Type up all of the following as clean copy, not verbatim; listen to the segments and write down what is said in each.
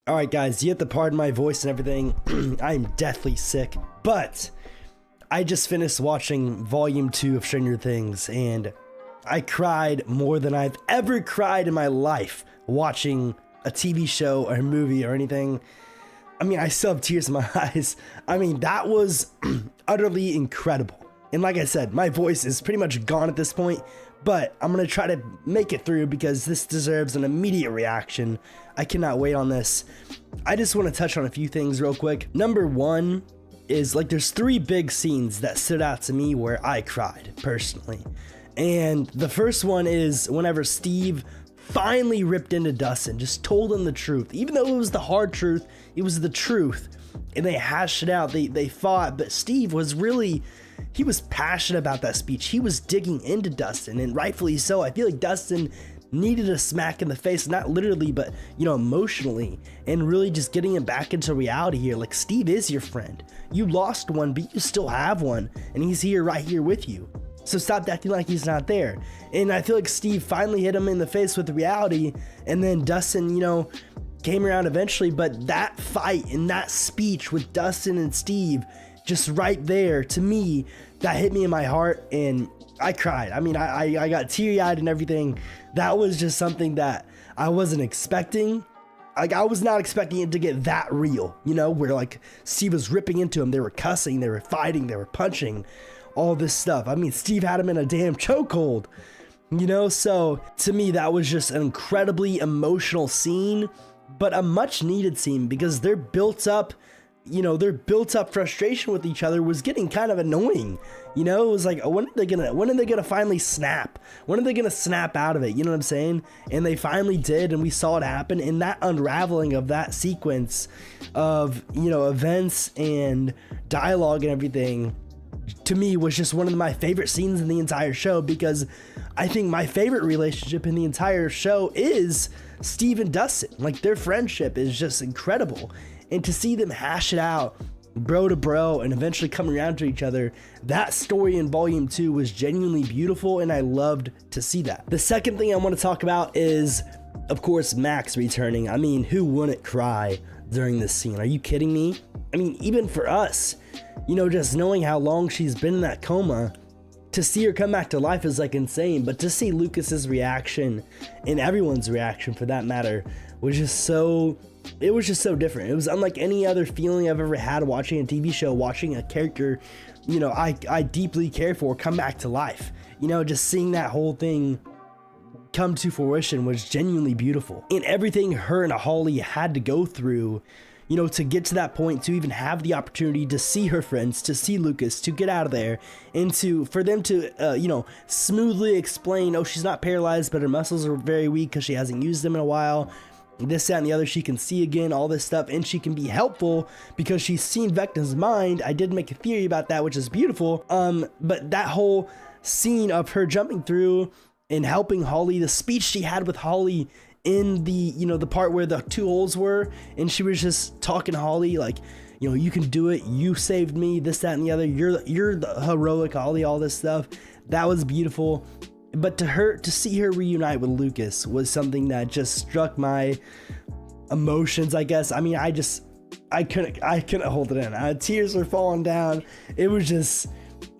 Alright guys, you have to pardon my voice and everything. I'm deathly sick, but I just finished watching Volume 2 of Stranger Things, and I cried more than I've ever cried in my life watching a TV show or a movie or anything. I mean, I still have tears in my eyes. I mean, that was utterly incredible. And like I said, my voice is pretty much gone at this point, but I'm gonna try to make it through because this deserves an immediate reaction. I cannot wait on this. I just want to touch on a few things real quick. Number one is, like, there's three big scenes that stood out to me where I cried personally. And the first one is whenever Steve finally ripped into Dustin, just told him the truth. Even though it was the hard truth, it was the truth. And they hashed it out, they fought, but Steve was really, he was passionate about that speech. He was digging into Dustin, and rightfully so. I feel like Dustin needed a smack in the face, not literally, but, you know, emotionally, and really just getting him back into reality here. Like, Steve is your friend. You lost one, but you still have one, and he's here, right here with you. So stop acting like he's not there. And I feel like Steve finally hit him in the face with reality, and then Dustin, you know, came around eventually. But that fight and that speech with Dustin and Steve, just right there, to me, that hit me in my heart, and I cried. I mean, I got teary-eyed and everything. That was just something that I wasn't expecting. Like, I was not expecting it to get that real, you know, where, like, Steve was ripping into him. They were cussing, they were fighting, they were punching, all this stuff. I mean, Steve had him in a damn chokehold, you know? So to me, that was just an incredibly emotional scene, but a much needed scene, because their built up, you know, their built up frustration with each other was getting kind of annoying. You know, it was like, when are they gonna finally snap? When are they gonna snap out of it? You know what I'm saying? And they finally did, and we saw it happen. And that unraveling of that sequence of, you know, events and dialogue and everything, to me, was just one of my favorite scenes in the entire show, because I think my favorite relationship in the entire show is Steve and Dustin. Like, their friendship is just incredible. And to see them hash it out, bro to bro, and eventually come around to each other, that story in Volume 2 was genuinely beautiful, and I loved to see that. The second thing I want to talk about is, of course, Max returning. I mean, who wouldn't cry during this scene? Are you kidding me? I mean, even for us, you know, just knowing how long she's been in that coma, to see her come back to life is, like, insane. But to see Lucas's reaction, and everyone's reaction for that matter, was just so, it was just so different. It was unlike any other feeling I've ever had watching a TV show, watching a character, you know, I deeply care for come back to life. You know, just seeing that whole thing come to fruition was genuinely beautiful. And everything her and Holly had to go through, you know, to get to that point, to even have the opportunity to see her friends, to see Lucas, to get out of there, and for them to, you know, smoothly explain, oh, she's not paralyzed, but her muscles are very weak because she hasn't used them in a while. This, that, and the other, she can see again, all this stuff, and she can be helpful because she's seen Vecna's mind. I did make a theory about that, which is beautiful. But that whole scene of her jumping through and helping Holly, the speech she had with Holly in the, you know, the part where the two holes were, and she was just talking to Holly like, you know, you can do it, you saved me, this, that, and the other, you're the heroic Holly, all this stuff. That was beautiful. But to see her reunite with Lucas was something that just struck my emotions, I guess. I mean, I couldn't hold it in. Tears were falling down. It was just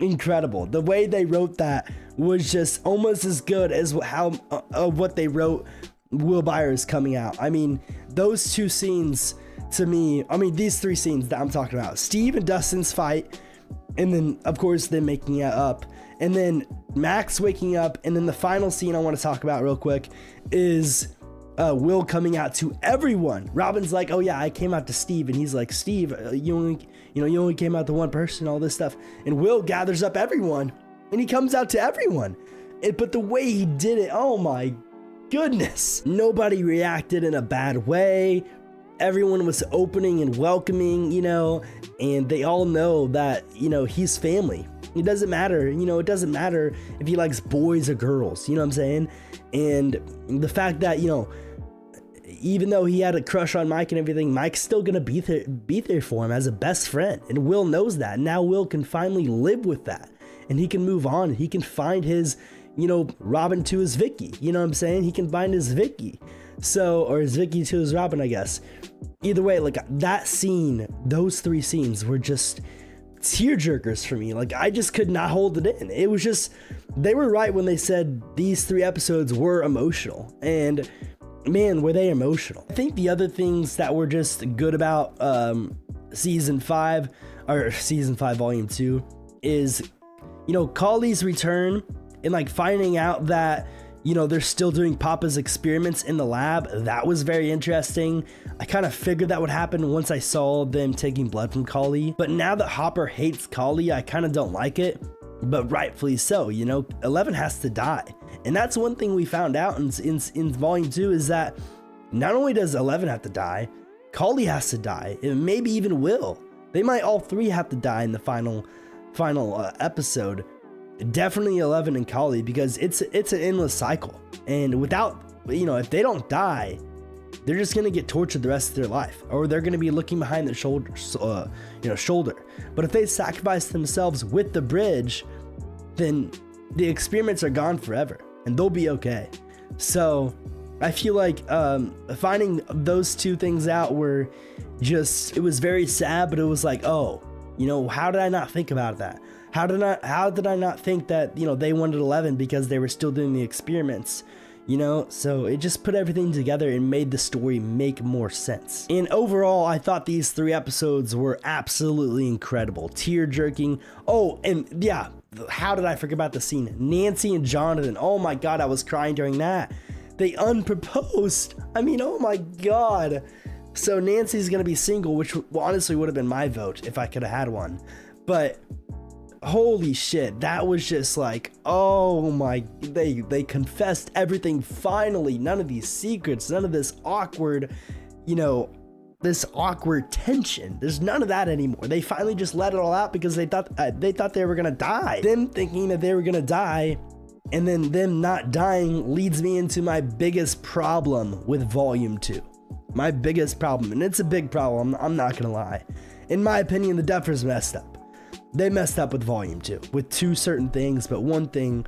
incredible. The way they wrote that was just almost as good as what they wrote Will Byers coming out. I mean, those two scenes to me, I mean, these three scenes that I'm talking about, Steve and Dustin's fight, and then of course them making it up, and then Max waking up, and then the final scene I want to talk about real quick is Will coming out to everyone. Robin's like, oh yeah, I came out to Steve, and he's like, Steve, you only came out to one person, all this stuff. And Will gathers up everyone, and he comes out to everyone. But the way he did it, oh my goodness. Nobody reacted in a bad way. Everyone was opening and welcoming, you know, and they all know that, you know, he's family. It doesn't matter, you know, it doesn't matter if he likes boys or girls, you know what I'm saying? And the fact that, you know, even though he had a crush on Mike and everything, Mike's still gonna be there for him as a best friend. And Will knows that. Now Will can finally live with that, and he can move on. He can find his, you know, Robin to his Vicky, you know what I'm saying? He can find his Vicky. So, or his Vicky to his Robin, I guess. either way, like that scene, those 3 scenes were just tearjerkers for me. Like I just could not hold it in. It was just, they were right when they said these 3 episodes were emotional, and man, were they emotional. I think the other things that were just good about season 5 volume 2 is, you know, Kali's return and like finding out that, you know, they're still doing Papa's experiments in the lab. That was very interesting. I kind of figured that would happen once I saw them taking blood from Kali. But now that Hopper hates Kali, I kind of don't like it. But rightfully so, you know, 11 has to die. And that's one thing we found out in volume 2 is that not only does 11 have to die, Kali has to die, and maybe even Will. They might all 3 have to die in the final episode. Definitely 11 and Kali, because it's an endless cycle. And without, you know, if they don't die, they're just gonna get tortured the rest of their life, or they're gonna be looking behind their shoulder. But if they sacrifice themselves with the bridge, then the experiments are gone forever, and they'll be okay. So I feel like finding those 2 things out were just, it was very sad, but it was like, oh, you know, how did I not think about that? How did I not think that, you know, they wanted 11 because they were still doing the experiments, you know? So it just put everything together and made the story make more sense. And overall, I thought these 3 episodes were absolutely incredible, tear-jerking. Oh, and yeah, how did I forget about the scene? Nancy and Jonathan, oh my God, I was crying during that. They unproposed. I mean, oh my God. So Nancy's gonna be single, which honestly would have been my vote if I could have had one. But holy shit, that was just like, oh my, they confessed everything finally. None of these secrets, none of this awkward, you know, this awkward tension. There's none of that anymore. They finally just let it all out because they thought they were gonna die. Them thinking that they were gonna die, and then them not dying leads me into my biggest problem with volume 2. My biggest problem, and it's a big problem, I'm not gonna lie. In my opinion, the Duffers messed up. They messed up with volume 2 with 2 certain things, but one thing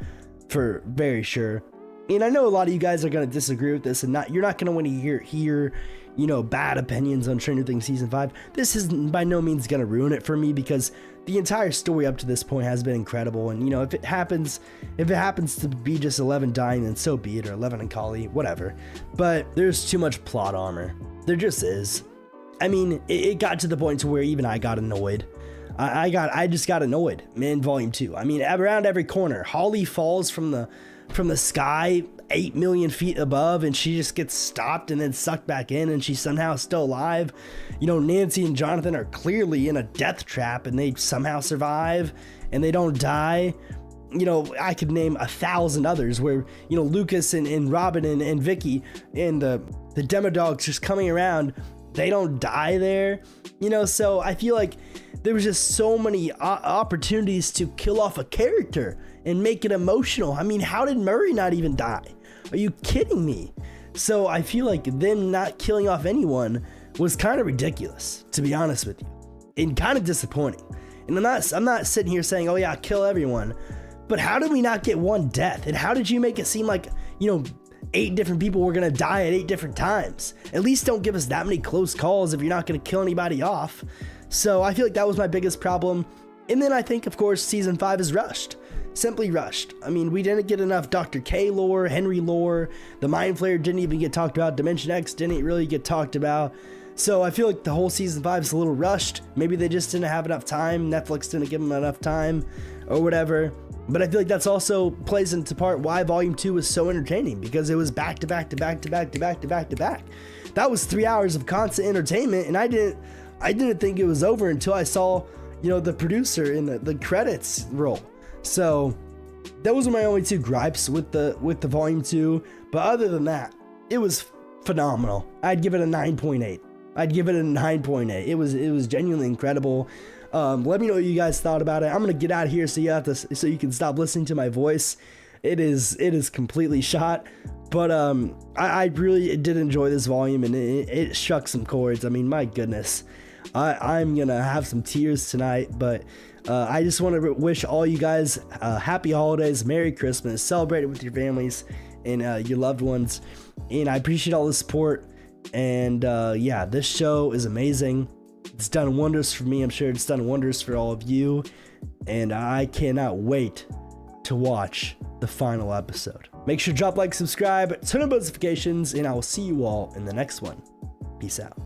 for very sure. And I know a lot of you guys are going to disagree with this, and you're not going to want to hear, you know, bad opinions on Stranger Things season 5. This is by no means going to ruin it for me, because the entire story up to this point has been incredible. And, you know, if it happens to be just 11 dying, then so be it, or 11 and Kali, whatever. But there's too much plot armor. There just is. I mean, it got to the point to where even I got annoyed. I just got annoyed in volume 2. I mean, around every corner, Holly falls from the sky 8 million feet above, and she just gets stopped and then sucked back in, and she's somehow still alive. You know, Nancy and Jonathan are clearly in a death trap, and they somehow survive and they don't die. You know, I could name 1,000 others where, you know, Lucas and Robin and Vicky and the Demodogs just coming around, they don't die there, you know. So I feel like there was just so many opportunities to kill off a character and make it emotional. I mean, how did Murray not even die? Are you kidding me? So I feel like them not killing off anyone was kind of ridiculous, to be honest with you, and kind of disappointing. And I'm not sitting here saying, oh yeah, kill everyone, but how did we not get one death? And how did you make it seem like, you know, 8 different people were gonna die at 8 different times? At least don't give us that many close calls if you're not gonna kill anybody off. So I feel like that was my biggest problem. And then I think, of course, season 5 is rushed. Simply rushed. I mean, we didn't get enough Dr. K lore, Henry lore. The Mind Flayer didn't even get talked about. Dimension X didn't really get talked about. So I feel like the whole season 5 is a little rushed. Maybe they just didn't have enough time. Netflix didn't give them enough time or whatever. But I feel like that's also plays into part why volume 2 was so entertaining, because it was back to back to back to back to back to back to back. That was 3 hours of constant entertainment, and I didn't think it was over until I saw, you know, the producer in the credits roll. So those are my only 2 gripes with the volume 2. But other than that, it was phenomenal. I'd give it a 9.8. I'd give it a 9.8. It was genuinely incredible. Let me know what you guys thought about it. I'm gonna get out of here so you can stop listening to my voice. It is completely shot. But I really did enjoy this volume, and it struck some chords. I mean, my goodness. I'm gonna have some tears tonight, but I just want to wish all you guys happy holidays, Merry Christmas, celebrate it with your families and your loved ones. And I appreciate all the support. And yeah, this show is amazing. It's done wonders for me. I'm sure it's done wonders for all of you. And I cannot wait to watch the final episode. Make sure to drop like, subscribe, turn on notifications, and I will see you all in the next one. Peace out.